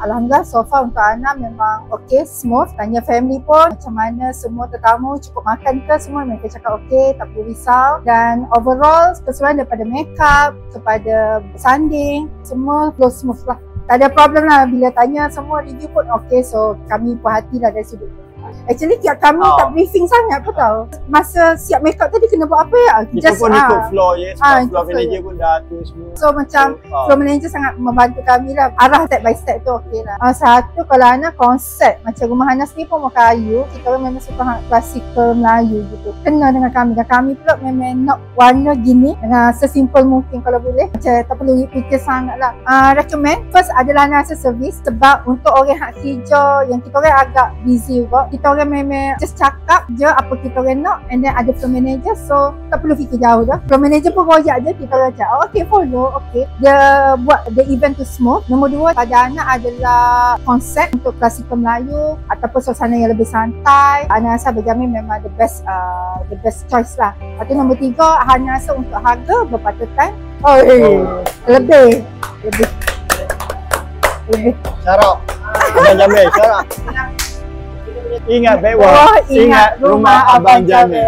Alhamdulillah so far untuk Ana memang okey, smooth. Tanya family pun macam mana semua tetamu cukup makan ke, semua mereka cakap okey, tak perlu risau. Dan overall keseluruhan daripada makeup kepada sanding semua flow smooth lah. Tak ada problem lah, bila tanya semua review pun okey, so kami puas hati lah dari sudut. Actually kami tak briefing sangat pun tau. Masa siap makeup tadi kena buat apa ya? Kita pun ikut floor je, floor manager pun dah tu semua. So macam floor manager sangat membantu kami lah. Arah step by step tu okey lah. Satu kalau Ana konsep macam rumah Ana sendiri pun rumah kayu, kita orang memang suka klasikal Melayu gitu. Kena dengan kami. Dan kami pula memang nak warna gini dengan sesimpel mungkin kalau boleh. Macam tak perlu fikir sangat lah. Recommend first adalah Ana rasa service, sebab untuk orang hak hijau yang kita orang agak busy juga, kita orang memang just cakap je apa kita orang nak, and then ada floor manager, so tak perlu fikir jauh dah. Floor manager pun royak je, kita orang cakap okay follow, okay. Dia buat the event tu smooth. Nombor dua pada Ana adalah konsep untuk klasikal Melayu ataupun suasana yang lebih santai. Ana rasa berjamin memang the best choice lah. Lepas tu nombor tiga, Ana rasa untuk harga berpatutan. Lebih Syarab Abang Jamil, syarab. Ingat Bek Wah, ingat rumah Abang Jamil.